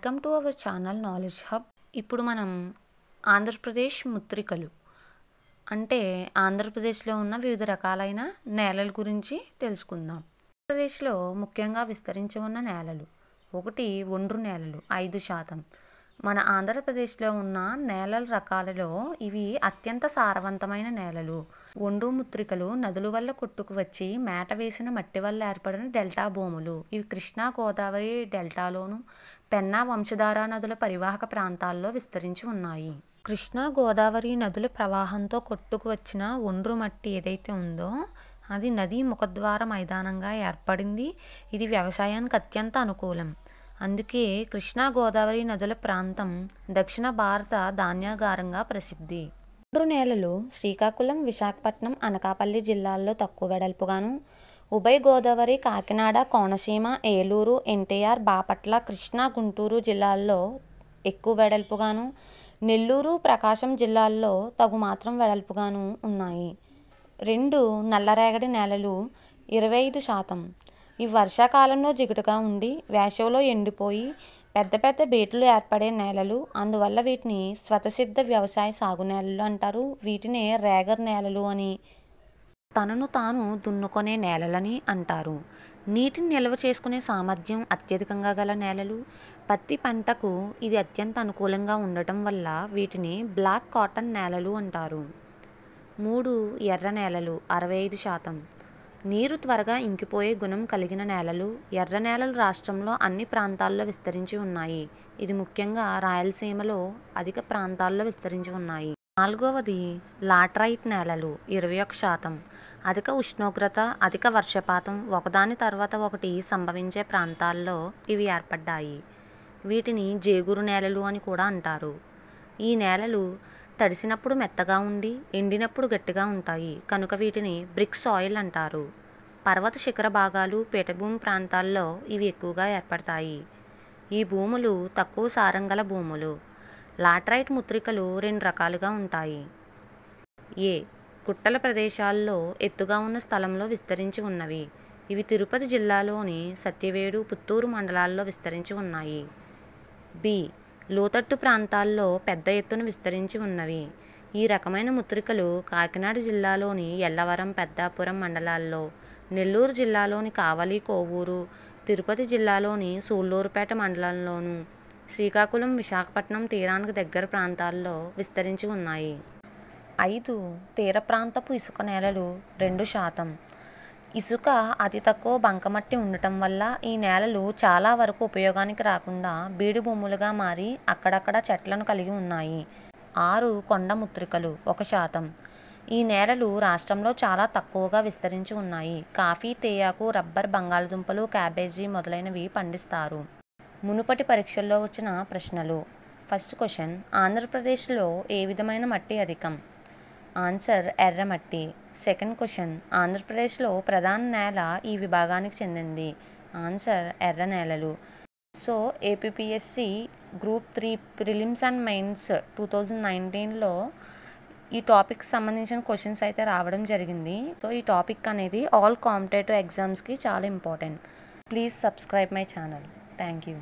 Welcome to our channel knowledge hub. ఇప్పుడు మనం ఆంధ్రప్రదేశ్ ముత్రికలు అంటే ఆంధ్రప్రదేశ్లో ఉన్న వివిధ రకాలైన నేలల గురించి తెలుసుకుందాం. ఆంధ్రప్రదేశ్లో ముఖ్యంగా విస్తరించి ఉన్న నేలలు, ఒకటి ఒండ్రు నేలలు 5%. మన ఆంధ్రప్రదేశ్లో ఉన్న నేలల రకాలలో ఇవి అత్యంత సారవంతమైన నేలలు. ఒండ్రు ముత్రికలు నదుల వల్ల కొట్టుకు వచ్చి మేట వేసిన మట్టి వల్ల ఏర్పడిన డెల్టా భూములు. ఇవి కృష్ణా గోదావరి డెల్టాలోను, పెన్నా వంశధార నదుల పరివాహక ప్రాంతాల్లో విస్తరించి ఉన్నాయి. కృష్ణా గోదావరి నదుల ప్రవాహంతో కొట్టుకు వచ్చిన ఒండ్రు మట్టి ఏదైతే ఉందో అది నదీ ముఖద్వార మైదానంగా ఏర్పడింది. ఇది వ్యవసాయానికి అత్యంత అనుకూలం. అందుకే కృష్ణా గోదావరి నదుల ప్రాంతం దక్షిణ భారత ధాన్యాగారంగా ప్రసిద్ధి. ఒండ్రు నేలలు శ్రీకాకుళం, విశాఖపట్నం, అనకాపల్లి జిల్లాల్లో తక్కువ వెడల్పుగాను, ఉభయ గోదావరి, కాకినాడ, కోనసీమ, ఏలూరు, ఎన్టీఆర్, బాపట్ల, కృష్ణా, గుంటూరు జిల్లాల్లో ఎక్కువ వెడల్పుగాను, నెల్లూరు, ప్రకాశం జిల్లాల్లో తగు మాత్రం వెడల్పుగాను ఉన్నాయి. 2 నల్లరేగడి నేలలు 25%. ఇవి వర్షాకాలంలో జిగుటుగా ఉండి వేసవిలో ఎండిపోయి పెద్ద పెద్ద బేటులు ఏర్పడే నేలలు. అందువల్ల వీటిని స్వతసిద్ధ వ్యవసాయ సాగు నేలలు అంటారు. వీటినే రేగర్ నేలలు అని, తనను తాను దున్నుకునే నేలలని అంటారు. నీటిని నిల్వ చేసుకునే సామర్థ్యం అత్యధికంగా గల నేలలు. పత్తి పంటకు ఇది అత్యంత అనుకూలంగా ఉండటం వల్ల వీటిని బ్లాక్ కాటన్ నేలలు అంటారు. 3 ఎర్ర నేలలు 65%. నీరు త్వరగా ఇంకిపోయే గుణం కలిగిన నేలలు. ఎర్ర నేలలు రాష్ట్రంలో అన్ని ప్రాంతాల్లో విస్తరించి ఉన్నాయి. ఇది ముఖ్యంగా రాయలసీమలో అధిక ప్రాంతాల్లో విస్తరించి ఉన్నాయి. 4వది లాటరైట్ నేలలు 21%. అధిక ఉష్ణోగ్రత, అధిక వర్షపాతం ఒకదాని తర్వాత ఒకటి సంభవించే ప్రాంతాల్లో ఇవి ఏర్పడ్డాయి. వీటిని జేగురు నేలలు అని కూడా అంటారు. ఈ నేలలు తడిసినప్పుడు మెత్తగా ఉండి ఎండినప్పుడు గట్టిగా ఉంటాయి కనుక వీటిని బ్రిక్ సాయిల్ అంటారు. పర్వత శిఖర భాగాలు, పీఠభూమి ప్రాంతాల్లో ఇవి ఎక్కువగా ఏర్పడతాయి. ఈ భూములు తక్కువ సారం గల భూములు. లాటరైట్ ముత్రికలు 2 రకాలుగా ఉంటాయి. ఏ గుట్టల ప్రదేశాల్లో ఎత్తుగా ఉన్న స్థలంలో విస్తరించి ఉన్నవి. ఇవి తిరుపతి జిల్లాలోని సత్యవేడు, పుత్తూరు మండలాల్లో విస్తరించి ఉన్నాయి. బి లోతట్టు ప్రాంతాల్లో పెద్ద ఎత్తున విస్తరించి ఉన్నవి. ఈ రకమైన ముత్రికలు కాకినాడ జిల్లాలోని ఎల్లవరం, పెద్దాపురం మండలాల్లో, నెల్లూరు జిల్లాలోని కావలి, కోవూరు, తిరుపతి జిల్లాలోని సూళ్లూరుపేట మండలంలోను, శ్రీకాకుళం, విశాఖపట్నం తీరానికి దగ్గర ప్రాంతాల్లో విస్తరించి ఉన్నాయి. 5 తీర ప్రాంతపు ఇసుక నేలలు 2%. ఇసుక అతి తక్కువ బంకమట్టి ఉండటం వల్ల ఈ నేలలు చాలా వరకు ఉపయోగానికి రాకుండా బీడు భూములుగా మారి అక్కడక్కడ చెట్లను కలిగి ఉన్నాయి. 6 కొండ ముత్రికలు 1%. ఈ నేలలు రాష్ట్రంలో చాలా తక్కువగా విస్తరించి ఉన్నాయి. కాఫీ, తేయాకు, రబ్బర్, బంగాళదుంపలు, క్యాబేజీ మొదలైనవి పండిస్తారు. మునుపటి పరీక్షల్లో వచ్చిన ప్రశ్నలు. ఫస్ట్ క్వశ్చన్, ఆంధ్రప్రదేశ్లో ఏ విధమైన మట్టి అధికం? ఆన్సర్ ఎర్రమట్టి. సెకండ్ క్వశ్చన్, ఆంధ్రప్రదేశ్లో ప్రధాన నేల ఈ విభాగానికి చెందింది. ఆన్సర్ ఎర్ర నేలలు. So APPSC group 3 prelims and mains 2019లో ఈ టాపిక్ సంబంధించిన క్వశ్చన్స్ అయితే రావడం జరిగింది. సో ఈ టాపిక్ అనేది ఆల్ కాంపిటేటివ్ ఎగ్జామ్స్కి చాలా important. Please subscribe my channel. Thank you.